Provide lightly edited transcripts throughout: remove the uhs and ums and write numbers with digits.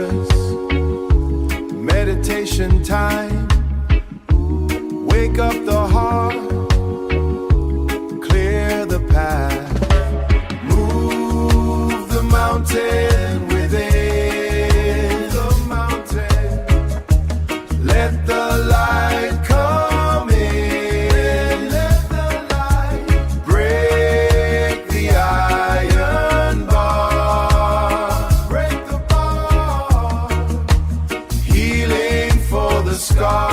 voice, meditation time. Wake up the heart, clear the path, move the mountain within the mountain. Let the light come in, let the light break the iron bar, break the bar, healing for the scar.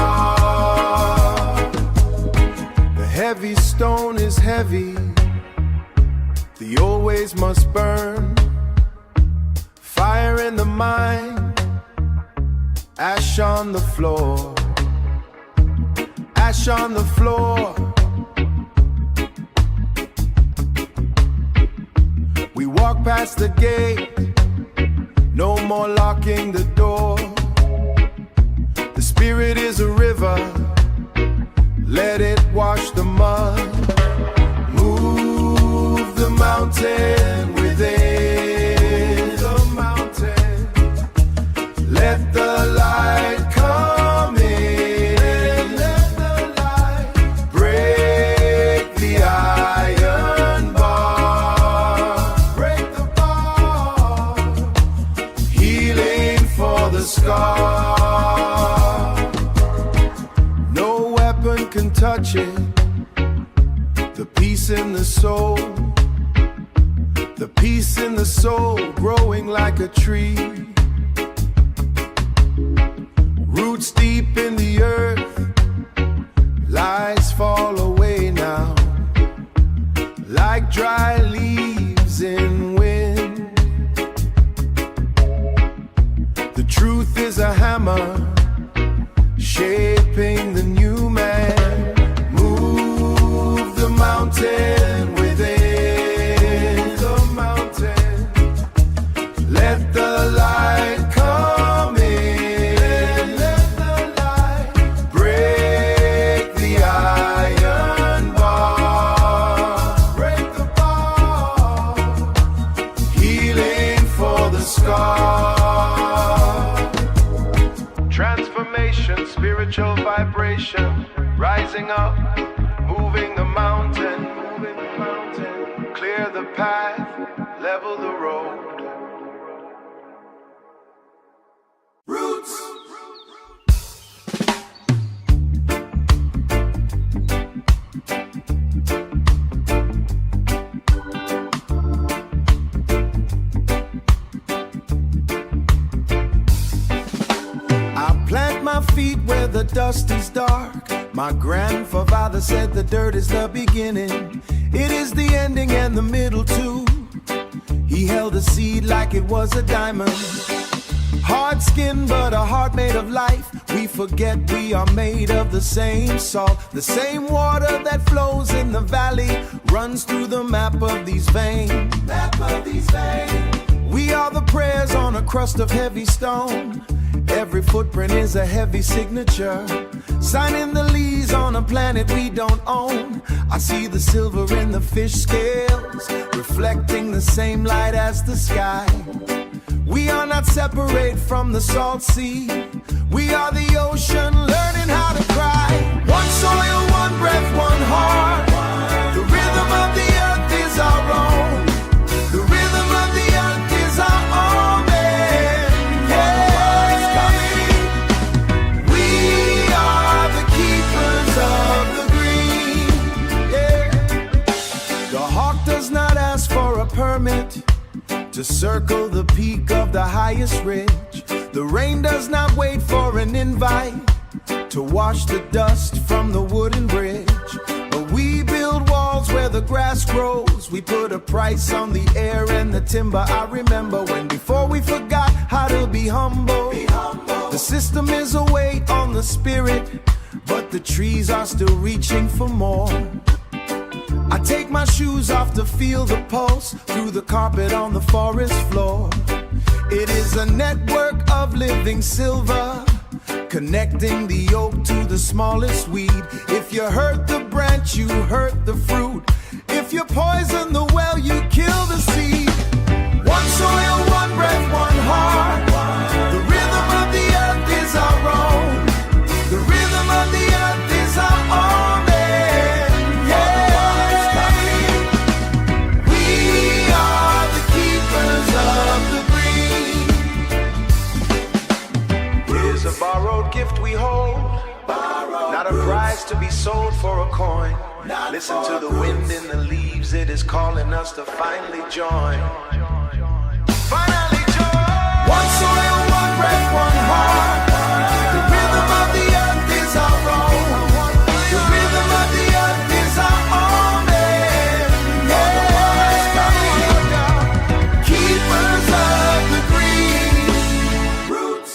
The heavy stone is heavy, the old ways must burn. Fire in the mind, ash on the floor, ash on the floor. We walk past the gate, no more locking the door. The spirit is a river, let it wash the mud. Move the mountain within the mountain. Let the light come in, let the light break the iron bar, break the bar, healing for the scar. No weapon can touch it, the peace in the soul, the peace in the soul growing like a tree. Roots deep in the earth, lies fall away now, like dry leaves in wind. The truth is a hammer, shaping the new man. Move the mountain within the mountain. Let the light come in, let the light break the iron bar, break the bar, healing for the scar. Transformation, spiritual vibration, rising up, moving the mountain, clear the path, level the road. Roots. I plant my feet where the dust is dark. My grandfather said the dirt is the beginning, it is the ending and the middle too. He held a seed like it was a diamond, hard skin but a heart made of life. We forget we are made of the same salt, the same water that flows in the valley runs through the map of these veins. We are the prayers on a crust of heavy stone. Every footprint is a heavy signature, signing the leaves on a planet we don't own. I see the silver in the fish scales, reflecting the same light as the sky. We are not separate from the salt sea. We are the ocean, learning how to cry. One soil, one breath, one heart. The rhythm of the earth is our own. The rhythm of the earth is our own. For a permit to circle the peak of the highest ridge. The rain does not wait for an invite to wash the dust from the wooden bridge. But we build walls where the grass grows. We put a price on the air and the timber. I remember when before we forgot how to be humble. The system is a weight on the spirit, but the trees are still reaching for more. I take my shoes off to feel the pulse through the carpet on the forest floor. It is a network of living silver, connecting the oak to the smallest weed. If you hurt the branch, you hurt the fruit. If you poison the well, you kill the seed. One soil, one breath, one heart. The gift we hold, not a prize to be sold for a coin. Listen to the wind in the leaves, it is calling us to finally join. Finally join! One soil, one breath, one heart. The rhythm of the earth is our own. The rhythm of the earth is our own. Yeah. Keepers of the green roots.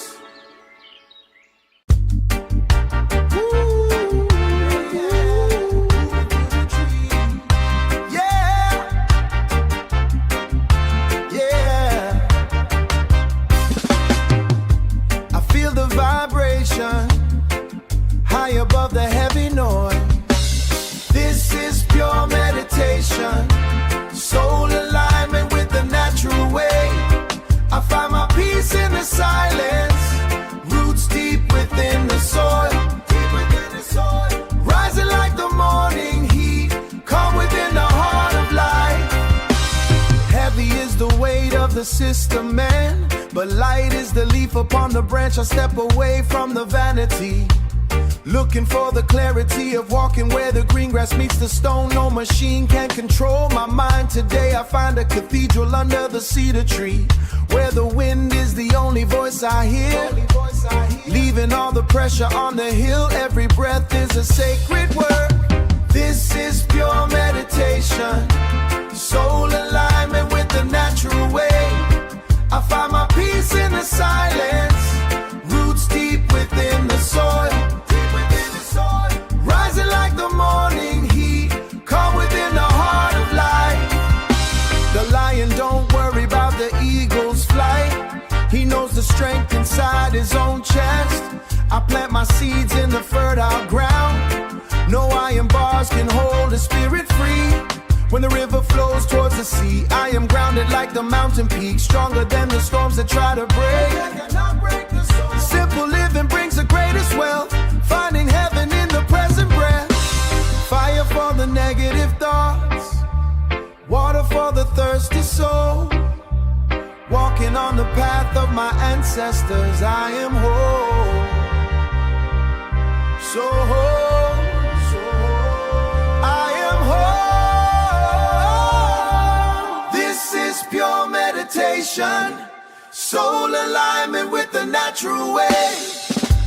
High above the heavy noise. This is pure meditation, soul alignment with the natural way. I find my peace in the silence, roots deep within the soil, rising like the morning heat, calm within the heart of light. Heavy is the weight of the system, man, but light is the leaf upon the branch. I step away from the vanity, looking for the clarity of walking where the green grass meets the stone. No machine can control my mind. Today I find a cathedral under the cedar tree, where the wind is the only voice I hear, leaving all the pressure on the hill. Every breath is a sacred word. This is pure meditation, soul alignment with the natural way. I find my peace in the silence, roots deep within the soil, rising like the morning heat, calm within the heart of light. The lion don't worry about the eagle's flight, he knows the strength inside his own chest. I plant my seeds in the fertile ground, no iron bars can hold a spirit free. When the river flows towards the sea, I am grounded like the mountain peak, stronger than the storms that try to break. Simple living brings the greatest wealth, finding heaven in the present breath. Fire for the negative thoughts, water for the thirsty soul. Walking on the path of my ancestors, I am whole. So whole, I am whole. This is pure meditation, soul alignment with the natural way.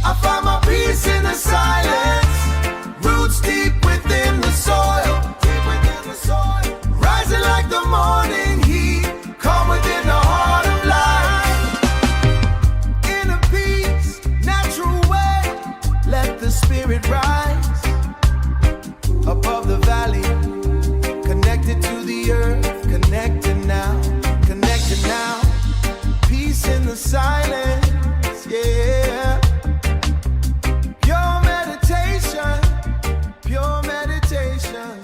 I find my peace in the silence, roots deep within the soil, rising like the morning heat, calm within the heart of light. Inner peace, natural way, let the spirit rise above the valley, connected to the earth, connected now, peace in the silence, yeah. Pure meditation, pure meditation.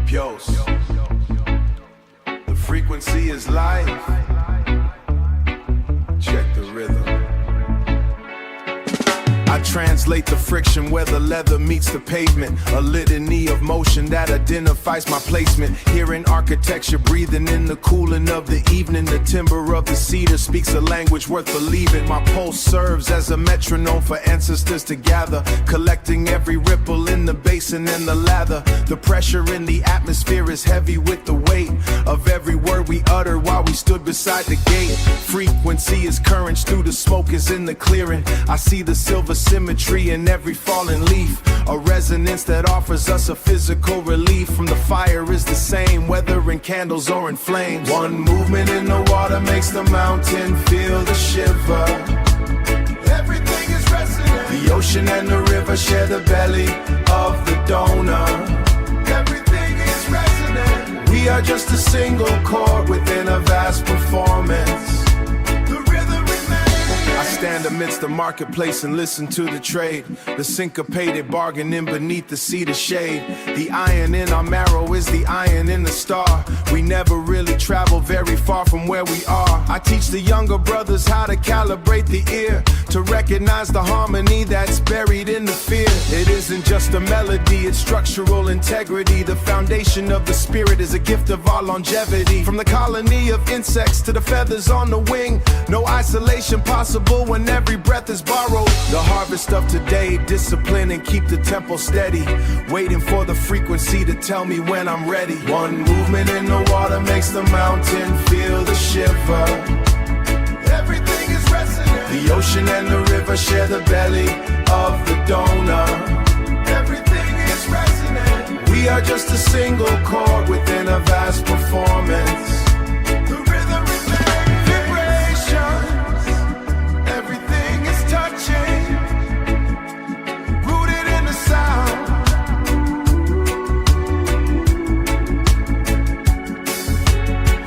Pios. The frequency is life. Check the rhythm. I translate the friction where the leather meets the pavement, a litany of motion that identifies my placement. Hearing architecture, breathing in the cooling of the evening. The timbre of the cedar speaks a language worth believing. My pulse serves as a metronome for ancestors to gather, collecting every ripple in the basin and the lather. The pressure in the atmosphere is heavy with the weight of every word we utter while we stood beside the gate. Frequency is currents through the smoke is in the clearing. I see the silver symmetry in every fallen leaf, a resonance that offers us a physical relief. From the fire is the same, whether in candles or in flames. One movement in the water makes the mountain feel the shiver. Everything is resonant. The ocean and the river share the belly of the donor. Everything is resonant. We are just a single chord within a vast performance. I stand amidst the marketplace and listen to the trade, the syncopated bargaining beneath the cedar shade. The iron in our marrow is the iron in the star. We never really travel very far from where we are. I teach the younger brothers how to calibrate the ear, to recognize the harmony that's buried in the fear. It isn't just a melody, it's structural integrity. The foundation of the spirit is a gift of our longevity. From the colony of insects to the feathers on the wing, no isolation possible when every breath is borrowed. The harvest of today, discipline and keep the tempo steady, waiting for the frequency to tell me when I'm ready. One movement in the water makes the mountain feel the shiver. Everything is resonant. The ocean and the river share the belly of the donor. Everything is resonant. We are just a single chord within a vast performance. The rhythm remains. Vibrations. Everything is touching. Rooted in the sound.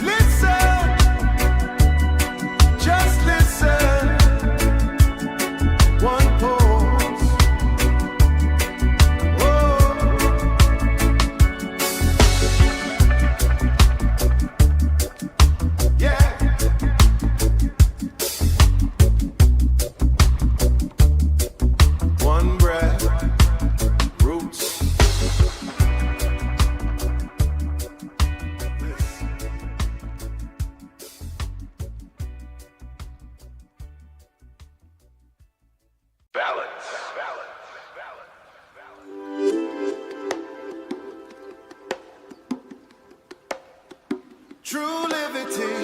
Listen. Just listen. One pause. Whoa. Yeah. One breath. Roots. Balance. True liberty.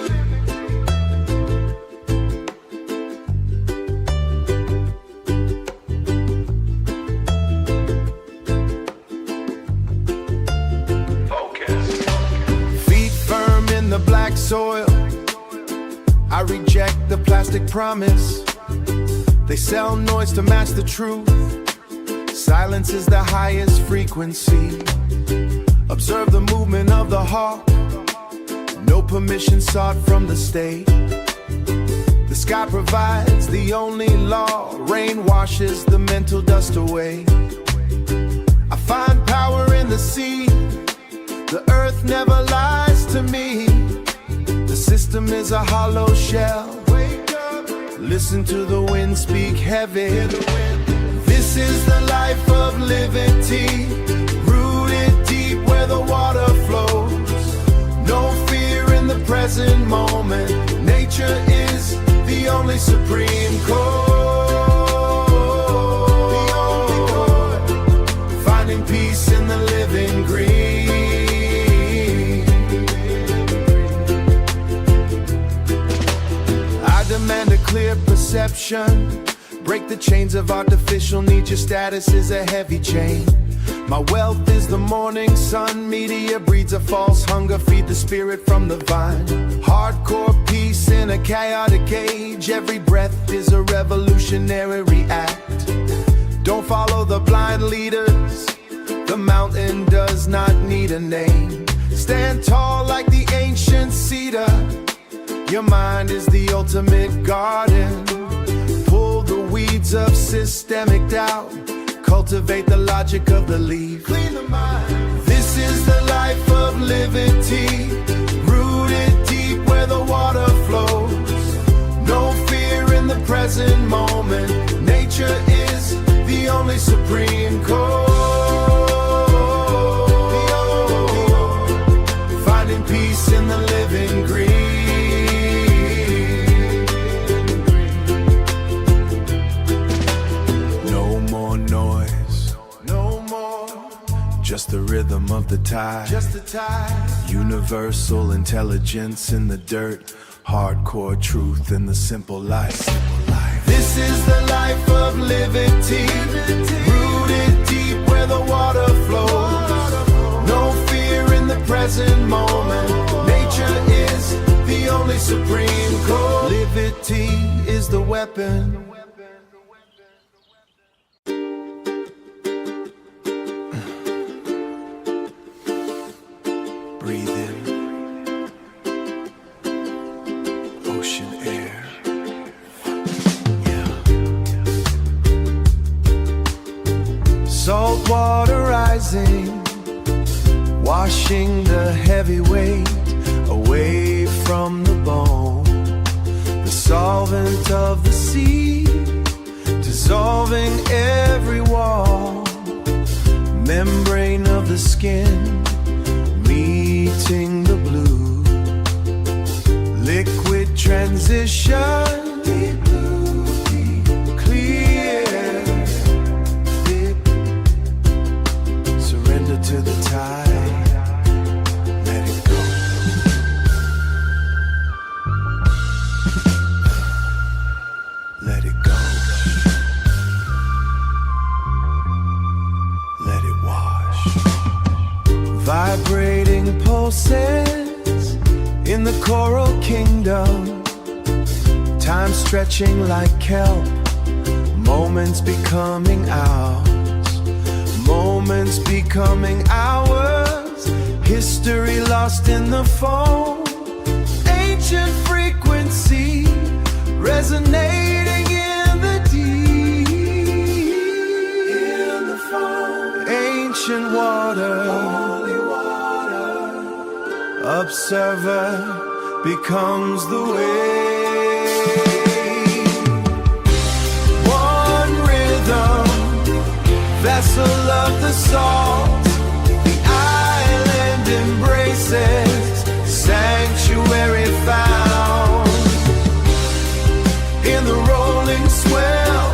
Focus. Feet firm in the black soil. I reject the plastic promise. They sell noise to match the truth. Silence is the highest frequency. Observe the movement of the hawk. No permission sought from the state. The sky provides the only law. Rain washes the mental dust away. I find power in the sea. The earth never lies to me. The system is a hollow shell. Listen to the wind speak heavy. This is the life of liberty, rooted deep where the water flows. No fear in the present moment. Nature is the only supreme code. The only code. Finding peace in the living green. I demand a clear perception. Break the chains of artificial need. Your status is a heavy chain. My wealth is the morning sun. Media breeds a false hunger. Feed the spirit from the vine. Hardcore peace in a chaotic age. Every breath is a revolutionary act. Don't follow the blind leaders. The mountain does not need a name. Stand tall like the ancient cedar. Your mind is the ultimate garden. Pull the weeds of systemic doubt. Cultivate the logic of the leaf. Clean the mind. This is the life of liberty, rooted deep where the water flows. No fear in the present moment. Nature is the only supreme code. The only code. Finding peace in the living green. Just the rhythm of the tide. Just the tide. Universal intelligence in the dirt. Hardcore truth in the simple life. This is the life of liberty, rooted deep where the water flows. No fear in the present moment. Nature is the only supreme code. Liberty is the weapon. Breathe in. Ocean air. Yeah. Salt water rising, washing the heavy weight away from the bone. The solvent of the sea, dissolving every wall. skin, meeting the blue. Liquid transition, deep blue, deep, clear, deep. Surrender to the tide, let it go. Let it go. Let it wash. Vibrating pulses in the coral kingdom. Time stretching like kelp. Moments becoming ours. Moments becoming ours. History lost in the foam. Ancient frequency resonating in the deep. In the foam. Ancient water. Holy water. Observer becomes the wave. One rhythm, vessel of the salt. The island embraces, sanctuary found. In the rolling swell,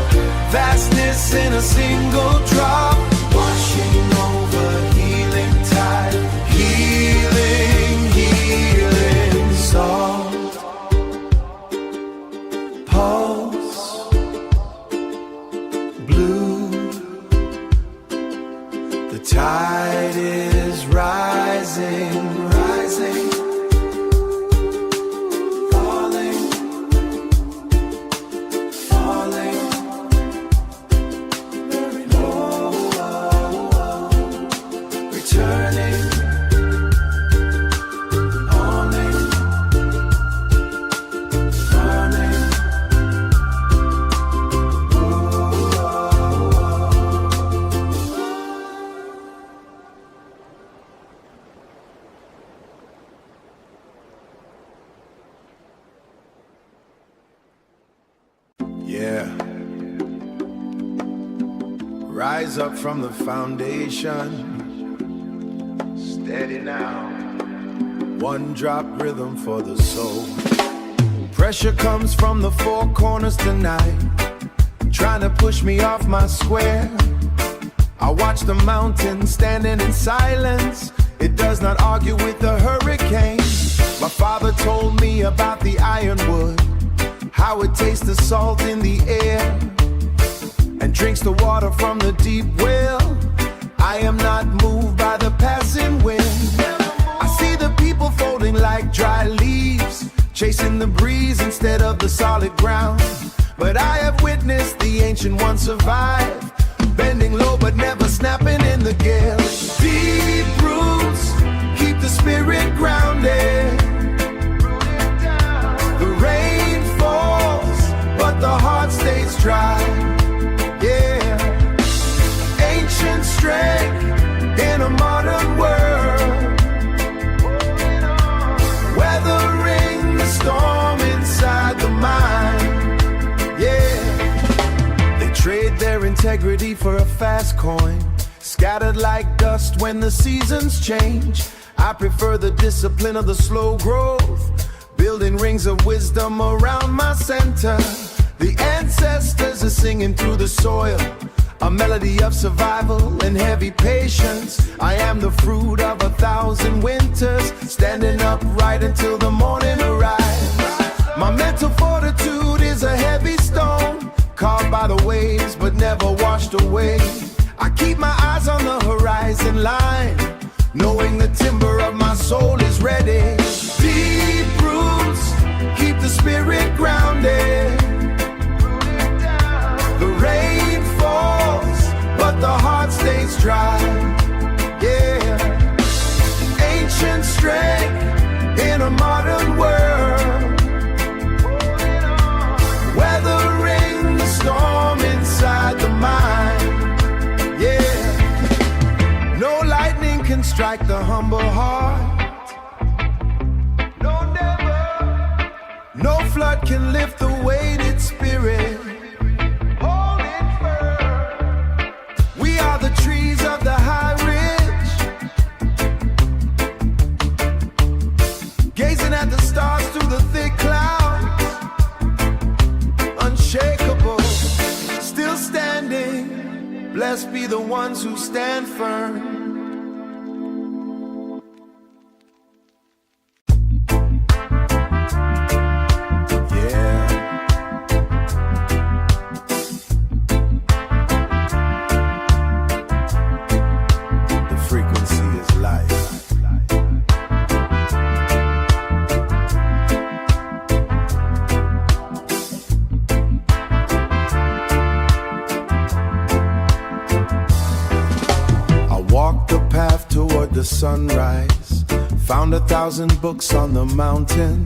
vastness in a single drop. Washing over, healing tide. Healing, healing salt. Pulse, blue. The tide is rising, rising. Falling, falling. Very low, returning. Awning, burning. Yeah. Rise up from the foundation. Steady now. One drop rhythm for the soul. Pressure comes from the four corners tonight, trying to push me off my square. I watch the mountain standing in silence. It does not argue with the hurricane. My father told me about the ironwood, how it tastes the salt in the air, and drinks the water from the deep well. I am not moved by the passing wind. I see the people folding like dry leaves, chasing the breeze instead of the solid ground. But I have witnessed the ancient ones survive, bending low but never snapping in the gale. Deep roots keep the spirit grounded. The rain falls, but the heart stays dry. Yeah, ancient strength in a modern world, weathering the storm inside the mind. Yeah, they trade their integrity for a fast coin, scattered like dust when the seasons change. I prefer the discipline of the slow growth, building rings of wisdom around my center. The ancestors are singing through the soil, a melody of survival and heavy patience. I am the fruit of 1,000 winters, standing upright until the morning arrives. My mental fortitude is a heavy stone, carved by the waves but never washed away. I keep my eyes on the horizon line, knowing the timber of my soul is ready. Deep roots keep the spirit grounded. The rain falls, but the heart stays dry. Yeah, ancient strength in a modern world, weathering the storm inside the mind. Yeah, no lightning can strike the humble heart. No, never. No flood can lift the weighted spirit. Hold it firm. We are the trees of the high ridge, best be the ones who stand firm. Sunrise, found 1,000 books on the mountain.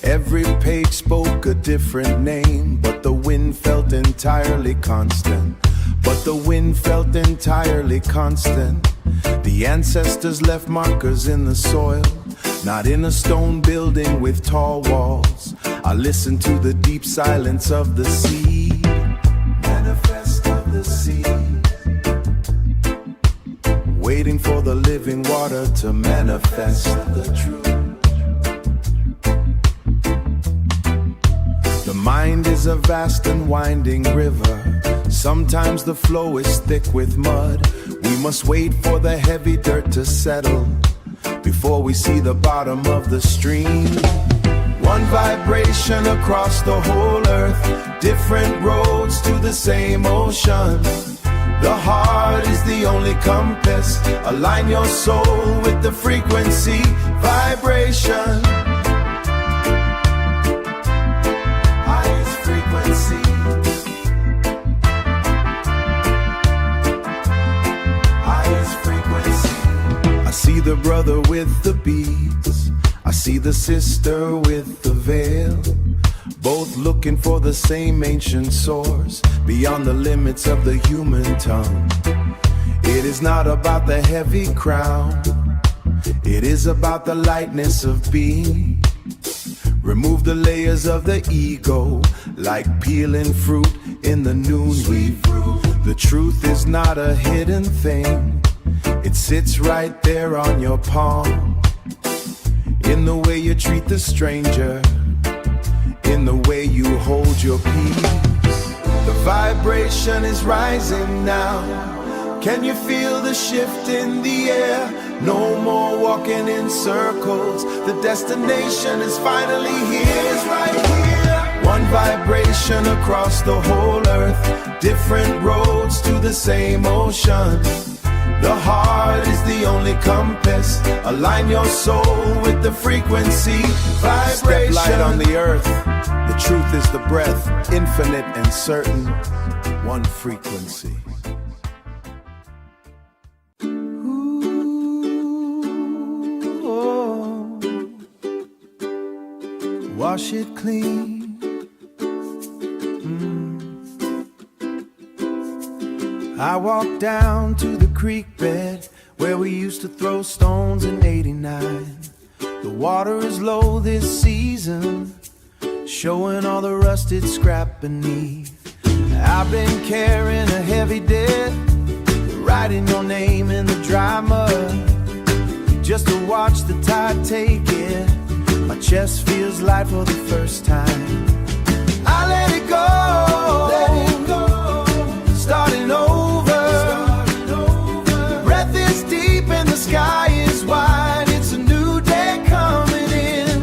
Every page spoke a different name, but the wind felt entirely constant. But the wind felt entirely constant. The ancestors left markers in the soil, not in a stone building with tall walls. I listened to the deep silence of the sea, manifest of the sea, waiting for the living water to manifest the truth. The mind is a vast and winding river. Sometimes the flow is thick with mud. We must wait for the heavy dirt to settle before we see the bottom of the stream. One vibration across the whole earth, different roads to the same ocean. The heart is the only compass. Align your soul with the frequency, vibration. Highest frequency. Highest frequency. I see the brother with the beads. I see the sister with the veil. Both looking for the same ancient source, beyond the limits of the human tongue. It is not about the heavy crown, it is about the lightness of being. Remove the layers of the ego, like peeling fruit in the noon heat. The truth is not a hidden thing, it sits right there on your palm. In the way you treat the stranger, in the way you hold your peace. The vibration is rising now. Can you feel the shift in the air? No more walking in circles. The destination is finally here, it's right here. One vibration across the whole earth, different roads to the same ocean. The heart is the only compass. Align your soul with the frequency, vibration. Step light on the earth. The truth is the breath, infinite and certain. One frequency. Ooh, oh. Wash it clean. I walked down to the creek bed where we used to throw stones in '89. The water is low this season, showing all the rusted scrap beneath. I've been carrying a heavy debt, writing your name in the dry mud, just to watch the tide take it. My chest feels light for the first time. I let it go, starting over. Breath is deep and the sky is wide. It's a new day coming in.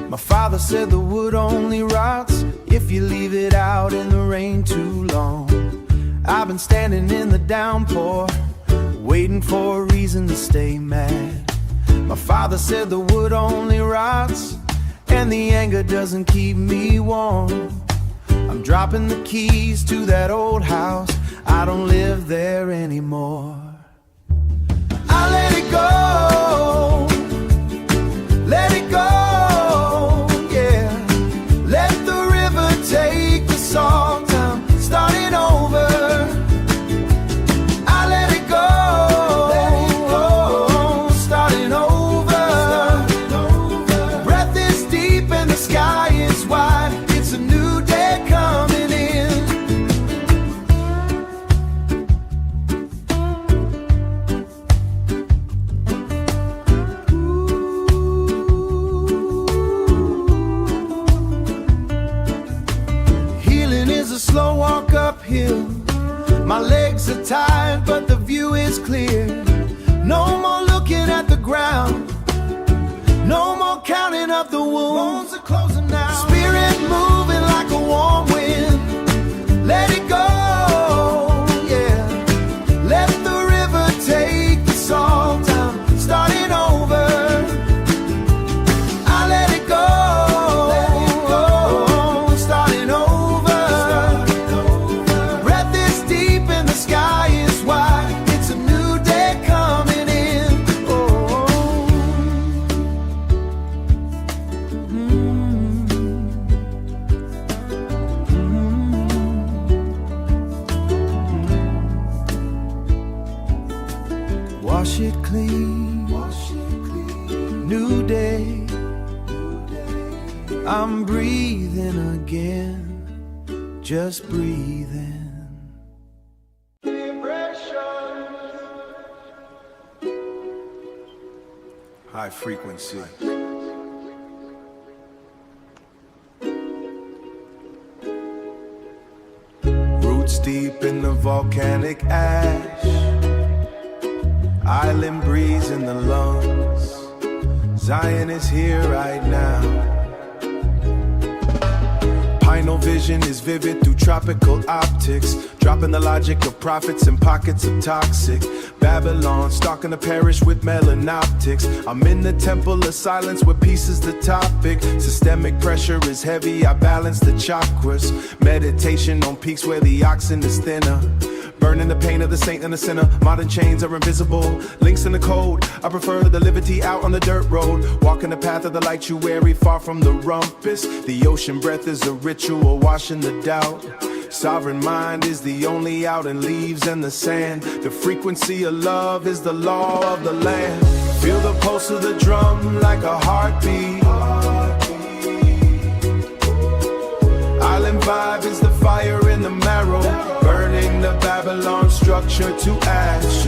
My father said the wood only rots if you leave it out in the rain too long. I've been standing in the downpour, waiting for a reason to stay mad. My father said the wood only rots and the anger doesn't keep me warm. I'm dropping the keys to that old house, I don't live there anymore. I let it go, let it go, yeah. Let the river take the salt, I'm starting over. I let it go, starting over. Breath is deep and the sky is wide. It's a new day coming in. are tired, but the view is clear. No more looking at the ground, no more counting up the wounds are closing now. Spirit moving like a warm wind, let it go, yeah. Let the river take us all down, starting over. I let it go, starting over. Breath is deep and the sky is wide. It's a new day coming in. Wash it clean, new day. I'm breathing again, just breathing. High frequency. Roots deep in the volcanic ash, island breeze in the lungs. Zion is here right now. Pinal vision is vivid through tropical optics, dropping the logic of prophets in pockets of toxic Babylon, stalking the parish with melanoptics. I'm in the temple of silence where peace is the topic. Systemic pressure is heavy, I balance the chakras. Meditation on peaks where the oxygen is thinner, burning the pain of the saint and the sinner. Modern chains are invisible, links in the code. I prefer the liberty out on the dirt road, walking the path of the lightuary, far from the rumpus. The ocean breath is a ritual, washing the doubt. Sovereign mind is the only out in leaves and the sand. The frequency of love is the law of the land. Feel the pulse of the drum like a heartbeat. Island vibe is the fire in the marrow, burning the Babylon structure to ash.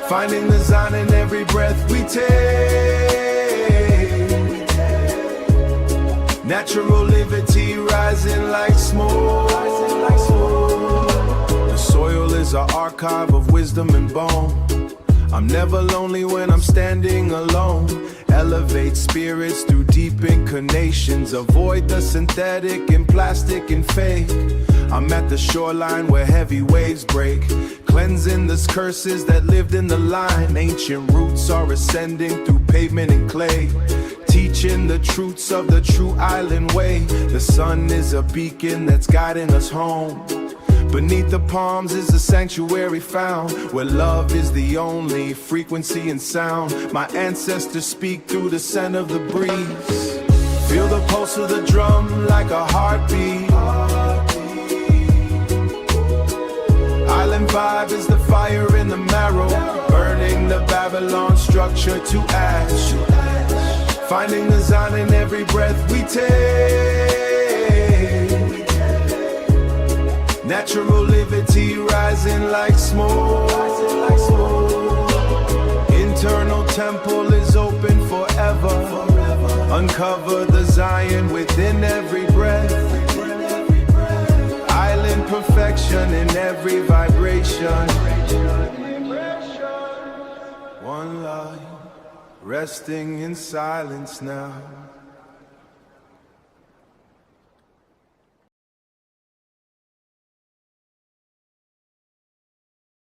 Finding the Zion in every breath we take. Natural liberty rising like smoke. The soil is an archive of wisdom and bone. I'm never lonely when I'm standing alone. Elevate spirits through deep incarnations. Avoid the synthetic and plastic and fake. I'm at the shoreline where heavy waves break, cleansing the curses that lived in the line. Ancient roots are ascending through pavement and clay, teaching the truths of the true island way. The sun is a beacon that's guiding us home. Beneath the palms is a sanctuary found, where love is the only frequency and sound. My ancestors speak through the scent of the breeze. Feel the pulse of the drum like a heartbeat. Island vibe is the fire in the marrow, burning the Babylon structure to ash. Finding the Zion in every breath we take. Natural liberty rising like smoke. Internal temple is open forever. Uncover the Zion within every breath. Island perfection in every vibration. One life, resting in silence now.